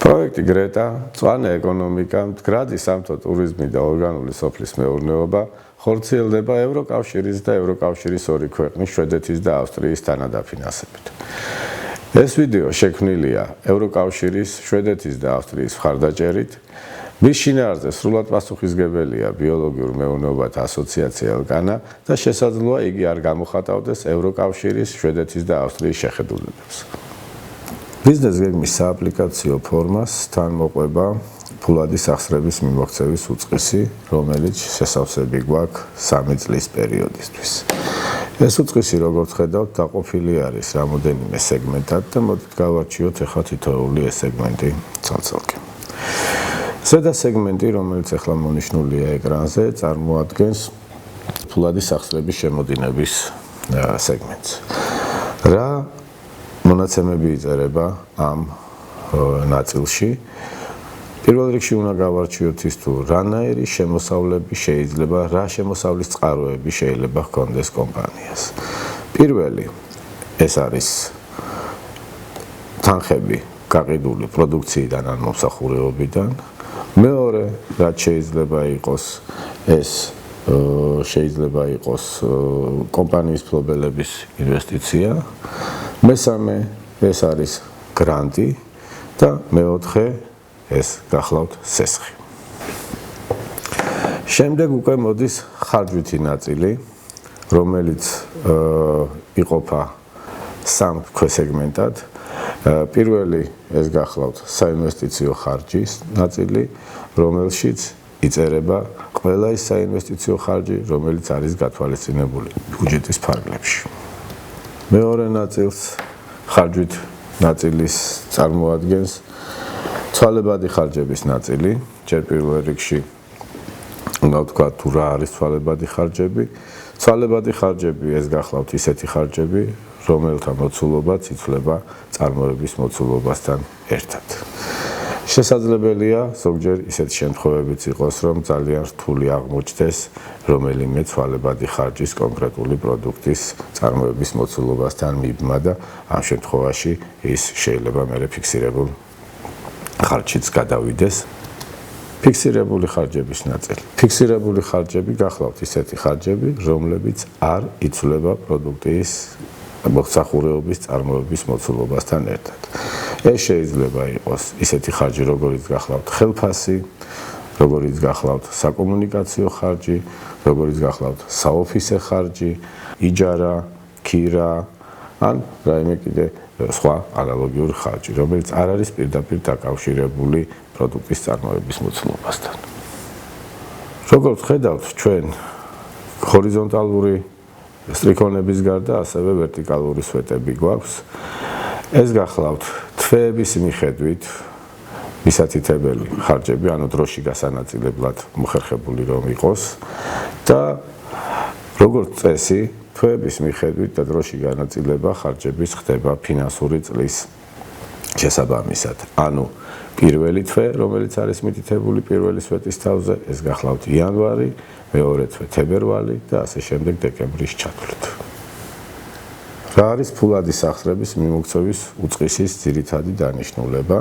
პროექტი გრეტა, მწვანე ეკონომიკა, მდგრადი სამთო ტურიზმი და ორგანული სოფლის მეურნეობა ხორციელდება ევროკავშირის და ევროკავშირის ორი ქვეყნის შვედეთის და ავსტრიის თანადაფინანსებით. ეს ვიდეო შექმნილია ევროკავშირის, შვედეთის და ავსტრიის მხარდაჭერით. მის შინაარსზე სრულად პასუხისმგებელია ბიოლოგიურ მეურნეობათა ასოციაცია ელკანა და შესაძლოა იგი არ გამოხატავდეს ევროკავშირის, შვედეთის და ავსტრიის შეხედულებებს. ბიზნეს გეგმის სააპლიკაციო ფორმას თან მოყვება ფულადი სახსრების მიმოქცევის უწყისი, რომელიც შესავსები გვაქვს 3 წლის პერიოდისთვის. ეს უწყისი, როგორც ხედავთ, დაყოფილი არის რამოდენიმე სეგმენტად და მოდით გავარჩიოთ ახლა თითოეული ეს სეგმენტი ცალ-ცალკე. ზედა სეგმენტი, რომელიც ახლა მონიშნულია ეკრანზე, წარმოადგენს ფულადი სახსრების შემოდინების სეგმენტს. რა მონაცემები იწერება ამ ნაწილში? პირველ რიგში უნდა გავარჩიოთ ის თუ რანაირი შემოსავლები შეიძლება, რა შემოსავლის წყაროები შეიძლება ჰქონდეს კომპანიას. პირველი, ეს არის თანხები გაყიდული პროდუქციიდან ან მომსახურებიდან. მეორე, რაც შეიძლება იყოს, ეს შეიძლება იყოს კომპანიის მფლობელების ინვესტიცია. მესამე, ეს არის გრანტი და მეოთხე, ეს გახლავთ სესხი. შემდეგ უკვე მოდის ხარჯვითი ნაწილი, რომელიც იყოფა 3 ქვესეგმენტად. პირველი, ეს გახლავთ საინვესტიციო ხარჯის ნაწილი, რომელშიც იწერება ყველა ის საინვესტიციო ხარჯი, რომელიც არის გათვალისწინებული ბიუჯეტის ფარგლებში. მეორე ნაწილს ხარჯვით ნაწილის წარმოადგენს ცვალებადი ხარჯების ნაწილი. ჯერ პირველ რიგში უნდა ვთქვა თუ რა არის ცვალებადი ხარჯები. ცვალებადი ხარჯები ეს გახლავთ ისეთი ხარჯები, რომელთა მოცულობაც იცვლება წარმოების მოცულობასთან ერთად. შესაძლებელია ზოგჯერ ისეთ შემთხვევებიც იყოს, რომ ძალიან რთული აღმოჩნდეს რომელიმე ცვალებადი ხარჯის კონკრეტული პროდუქტის წარმოების მოცულობასთან მიბმა და ამ შემთხვევაში ის შეიძლება მერე ფიქსირებულ ხარჯშიც გადავიდეს. ფიქსირებული ხარჯების ნაწილი. ფიქსირებული ხარჯები გახლავთ ისეთი ხარჯები, რომლებიც არ იცვლება პროდუქტის მომსახურების წარმოების მოცულობასთან ერთად. ეს შეიძლება იყოს ისეთი ხარჯი, როგორიც გახლავთ ხელფასი, როგორიც გახლავთ საკომუნიკაციო ხარჯი, როგორიც გახლავთ საოფისე ხარჯი, იჯარა, ქირა, ან რაიმე კიდე სხვა ანალოგიური ხარჯი, რომელიც არ არის პირდაპირ დაკავშირებული პროდუქტის წარმოების მოცულობასთან. როგორც ხედავთ, ჩვენ ჰორიზონტალური სტრიქონების გარდა ასევე ვერტიკალური სვეტები გვაქვს. ეს გახლავთ თვეების მიხედვით მისათითებელი ხარჯები, ანუ დროში გასანაწილებლად მოხერხებული რომ იყოს და როგორც წესი, თვეების მიხედვით და დროში განაწილება ხარჯების ხდება ფინანსური წლის შესაბამისად. ანუ პირველი თვე, რომელიც არის მითითებული პირველი სვეტის თავზე, ეს გახლავთ იანვარი, მეორე თვე თებერვალი და ასე შემდეგ დეკემბრის ჩათვლით. რა არის ფულადი სახსრების მიმოქცევის უწყისის ძირითადი დანიშნულება?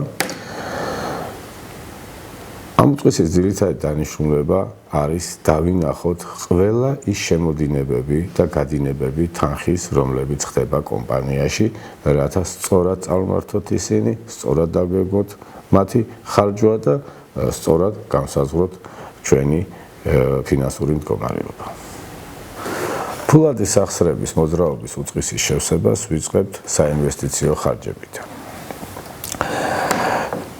ამ უწყისის ძირითადი დანიშნულება არის დავინახოთ ყველა ის შემოდინებები და გადინებები თანხის, რომლებიც ხდება კომპანიაში, რათა სწორად წარმართოთ ისინი, სწორად დაგვეგმოთ მათი ხარჯვა და სწორად განსაზღვროთ ჩვენი ფინანსური მდგომარეობა. ფულადი სახსრების მოძრაობის უწყისის შევსებას ვიწყებთ საინვესტიციო ხარჯებიდან.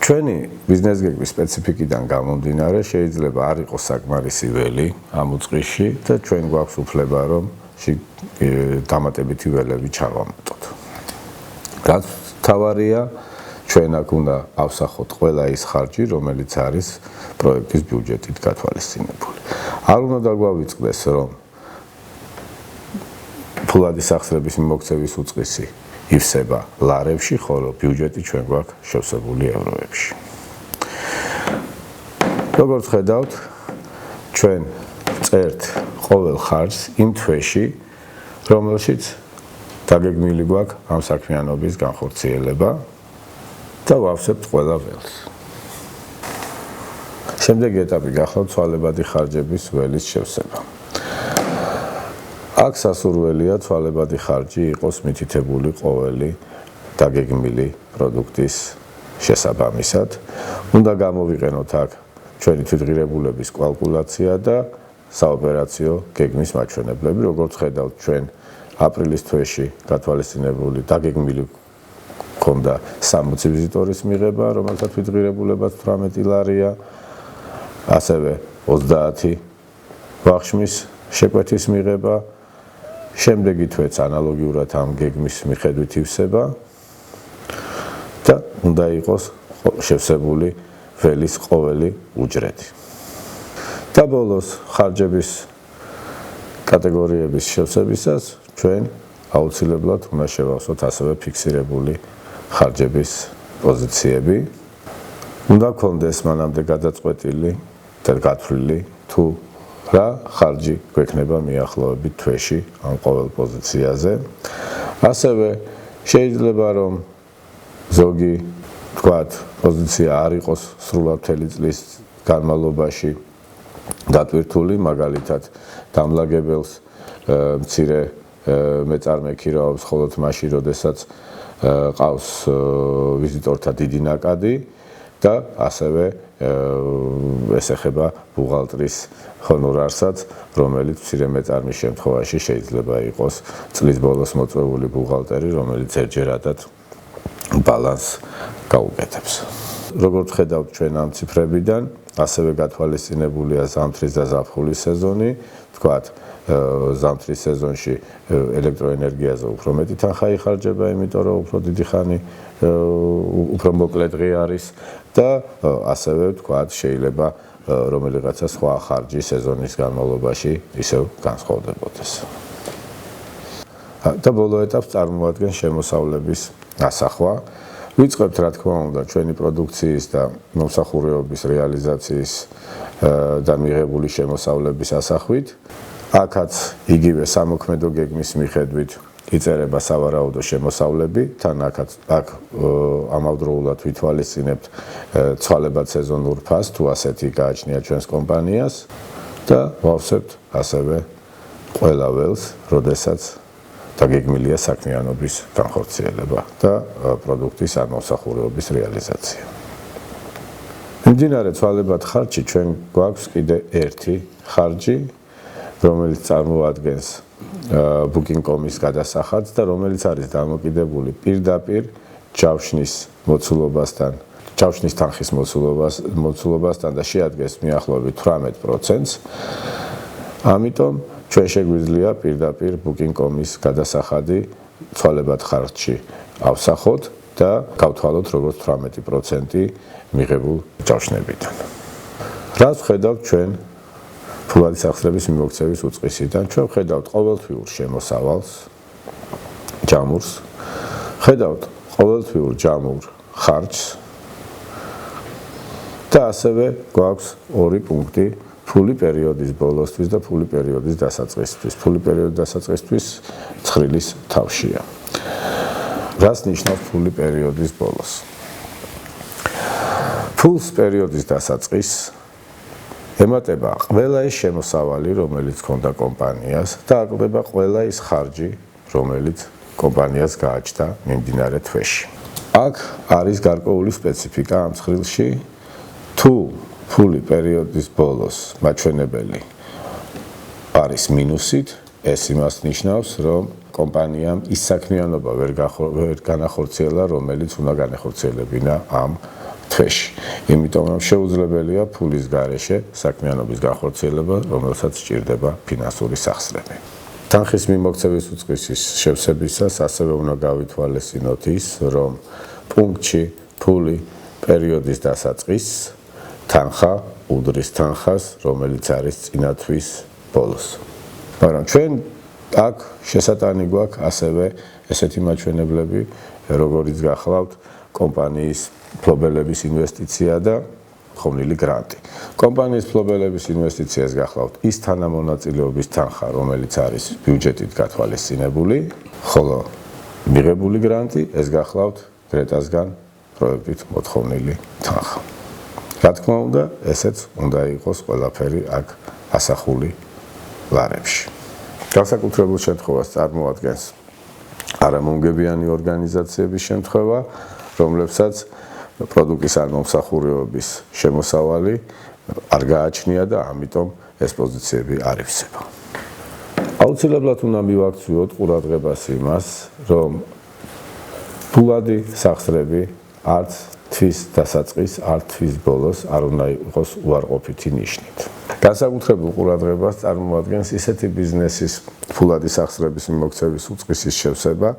ჩვენი ბიზნეს გეგმის სპეციფიკიდან გამომდინარე, შეიძლება არ იყოს საკმარისი ველი ამ უწყისში და ჩვენ გვაქვს უფლება, რომ დამატებითი ველები ჩავამატოთ. რაც თავარია, ჩვენ აქ უნდა ავსახოთ ყველა ის ხარჯი, რომელიც არის პროექტის ბიუჯეტით გათვალისწინებული. არ უნდა დაგვავიწყდეს, რომ ფულადი სახსრების მიმოქცევის უწყისი ივსება ლარებში, ხოლო ბიუჯეტი ჩვენ გვაქვს შევსებული ევროებში. როგორც ხედავთ, ჩვენ წერთ ყოველ ხარჯს იმ თვეში, რომელშიც დაგეგმილი გვაქვს ამ საქმიანობის განხორციელება და ვავსებთ ყველა ველს. შემდეგი ეტაპი გახლავთ ცვალებადი ხარჯების ველის შევსება. აქ სასურველია ცვალებადი ხარჯი იყოს მითითებული ყოველი დაგეგმილი პროდუქტის შესაბამისად. უნდა გამოვიყენოთ აქ ჩვენი თვითღირებულების კალკულაცია და საოპერაციო გეგმის მაჩვენებლები, როგორც ხედავთ ჩვენ აპრილის თვეში გათვალისწინებული დაგეგმილი ქონდა 60 ვიზიტორის მიღება, რომელთა თვითღირებულებაც 18 ლარია, ასევე 30 ვახშმის შეკვეთის მიღება. შემდეგი თვეც ანალოგიურად ამ გეგმის მიხედვით ივსება და უნდა იყოს შევსებული ველის ყოველი უჯრედი. და ბოლოს ხარჯების კატეგორიების შევსებისას ჩვენ აუცილებლად უნდა შევავსოთ ასევე ფიქსირებული ხარჯების პოზიციები. უნდა გქონდეს მანამდე გადაწყვეტილი და გათვლილი თუ რა ხარჯი გვექნება მიახლოებით თვეში ამ ყოველ პოზიციაზე. ასევე შეიძლება რომ ზოგი თქვათ პოზიცია არ იყოს სრულად მთელი წლის განმავლობაში დატვირთული, მაგალითად დამლაგებელს მცირე მეწარმე ქირაობს მხოლოდ მაშინ, როდესაც ყავს ვიზიტორთა დიდი ნაკადი და ასევე ეს ეხება ბუღალტრის ჰონორარსაც, რომელიც მცირე მეწარმის შემთხვევაში შეიძლება იყოს წლის ბოლოს მოწვეული ბუღალტერი, რომელიც ერთჯერადად ბალანსს გაუკეთებს. როგორც ხედავთ ჩვენ ამ ციფრებიდან, ასევე გათვალისწინებულია ზამთრის და ზაფხულის სეზონი, თქვათ ზამთრის სეზონში ელექტროენერგიაზე უფრო მეტი თანხა იხარჯება, იმიტომ რომ უფრო დიდი ხანი უფრო მოკლე დღე არის და ასევე თქვათ შეიძლება რომელიღაცა სხვა ხარჯი სეზონის განმავლობაში ისევ განსხვავდებოდეს. და ბოლო ეტაპს წარმოადგენს შემოსავლების ასახვა. ვიწყებთ რა თქმა უნდა ჩვენი პროდუქციის და მომსახურეობის რეალიზაციის და მიღებული შემოსავლების ასახვით. აქაც იგივე სამოქმედო გეგმის მიხედვით იწერება სავარაუდო შემოსავლები, თან აქ ამავდროულად ვითვალისწინებთ ცვალებად სეზონურ ფასს, თუ ასეთი გააჩნია ჩვენს კომპანიას და ვავსებთ ასევე ყველა ველს, როდესაც დაგეგმილია საქმიანობის განხორციელება და პროდუქტის ან მომსახურეობის რეალიზაცია. მიმდინარე ცვალებად ხარჯში ჩვენ გვაქვს კიდე ერთი ხარჯი, რომელიც წარმოადგენს booking.com-ის გადასახადს და რომელიც არის დამოკიდებული პირდაპირ ჯავშნის მოცულობასთან, ჯავშნის თანხის მოცულობასთან და შეადგენს მიახლოებით 18%-ს. ამიტომ ჩვენ შეგვიძლია პირდაპირ booking.com-ის გადასახადი ცვალებად ხარჯში ავსახოთ და გავთვალოთ როგორც 18% მიღებულ ჯავშნებიდან. რას ვხედავთ ჩვენ ფულადი სახსრების მიმოქცევის უწყისიდან? ჩვენ ვხედავთ ყოველთვიურ შემოსავალს, ჯამურს, ვხედავთ ყოველთვიურ ჯამურ ხარჯს და ასევე გვაქვს ორი პუნქტი ფული პერიოდის ბოლოსთვის და ფული პერიოდის დასაწყისისთვის. ფული პერიოდის დასაწყისთვის ცხრილის თავშია. რას ნიშნავს ფული პერიოდის ბოლოს? ფულს პერიოდის დასაწყისს ემატება ყველა ის შემოსავალი, რომელიც ჰქონდა კომპანიას და აკლდება ყველა ის ხარჯი, რომელიც კომპანიას გააჩნდა მიმდინარე თვეში. აქ არის გარკვეული სპეციფიკა ამ ცხრილში, თუ ფული პერიოდის ბოლოს მაჩვენებელი არის მინუსით, ეს იმას ნიშნავს, რომ კომპანიამ ის საქმიანობა ვერ განახორციელა, რომელიც უნდა განახორციელებინა ამ თვეში. იმიტომ რომ შეუძლებელია ფულის გარეშე საქმიანობის განხორციელება, რომელსაც სჭირდება ფინანსური სახსრები. თანხის მიმოქცევის უწყისის შევსებისას ასევე უნდა გავითვალისწინოთ ის, რომ პუნქტში ფული პერიოდის დასაწყისს თანხა უდრის თანხას, რომელიც არის წინა თვის ბოლოს. მაგრამ ჩვენ აქ შესატანი გვაქვს ასევე ესეთი მაჩვენებლები, როგორიც გახლავთ კომპანიის ფლობელების ინვესტიცია და ხოვნილი გრანტი. კომპანიის ფლობელების ინვესტიციას გახლავთ ის თანამონაწილეობის თანხა, რომელიც არის ბიუჯეტით გათვალისწინებული, ხოლო მიღებული გრანტი ეს გახლავთ გრეტასგან პროექტით მოთხოვნილი თანხა. რა თქმა უნდა, ესეც უნდა იყოს ყველაფერი აქ ასახული ლარებში. განსაკუთრებულ შემთხვევას წარმოადგენს არამომგებიანი ორგანიზაციების შემთხვევა, რომლებსაც პროდუქტის ან მომსახურებების შემოსავალი არ გააჩნია და ამიტომ ეს პოზიციები არ ივსება. აუცილებლად უნდა მივაქციოთ ყურადღებას იმას, რომ ფულადი სახსრები არც თვის დასაწყის, არც თვის ბოლოს არ უნდა იყოს უარყოფითი ნიშნით. განსაკუთრებულ ყურადღებას წარმოადგენს ისეთი ბიზნესის ფულადი სახსრების მიმოქცევის უწყისის შევსება,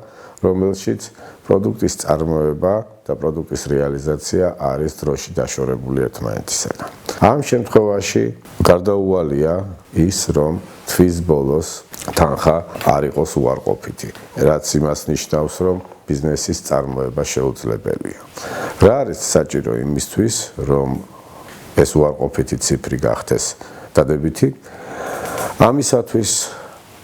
რომელშიც პროდუქტის წარმოება და პროდუქტის რეალიზაცია არის დროში დაშორებული ერთმანეთისაგან. ამ შემთხვევაში გარდაუვალია ის, რომ თვის ბოლოს თანხა არ იყოს უარყოფითი, რაც იმას ნიშნავს, რომ ბიზნესის წარმოება შეუძლებელია. რა არის საჭირო იმისთვის, რომ ეს უარყოფითი ციფრი გახდეს დადებითი? ამისათვის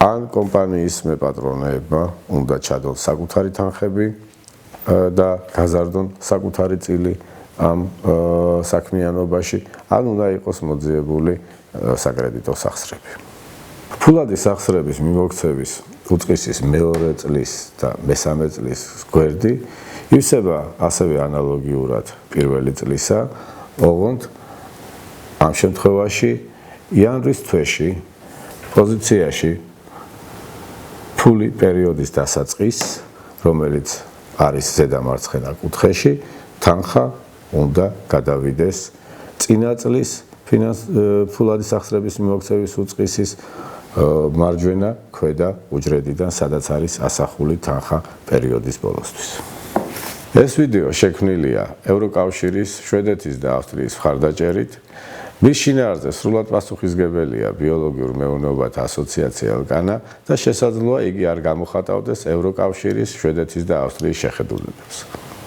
ან კომპანიის მეპატრონეებმა უნდა ჩადონ საკუთარი თანხები და გაზარდონ საკუთარი წილი ამ საქმიანობაში, ან უნდა იყოს მოძიებული საკრედიტო სახსრები. ფულადი სახსრების მიმოქცევის უწყისის მეორე წლის და მესამე წლის გვერდი ივსება ასევე ანალოგიურად პირველი წლისა, ოღონდ ამ შემთხვევაში იანვრის თვეში პოზიციაში ფული პერიოდის დასაწყის, რომელიც არის ზედა მარცხენა კუთხეში, თანხა უნდა გადავიდეს წინა წლის ფულადი სახსრების მიმოქცევის უწყისის მარჯვენა ქვედა უჯრედიდან, სადაც არის ასახული თანხა პერიოდის ბოლოსთვის. ეს ვიდეო შექმნილია ევროკავშირის, შვედეთის და ავსტრიის მხარდაჭერით. მის შინაარსზე სრულად პასუხისმგებელია ბიოლოგიურ მეურნეობათა ასოციაცია ელკანა და შესაძლოა იგი არ გამოხატავდეს ევროკავშირის, შვედეთის და ავსტრიის შეხედულებებს.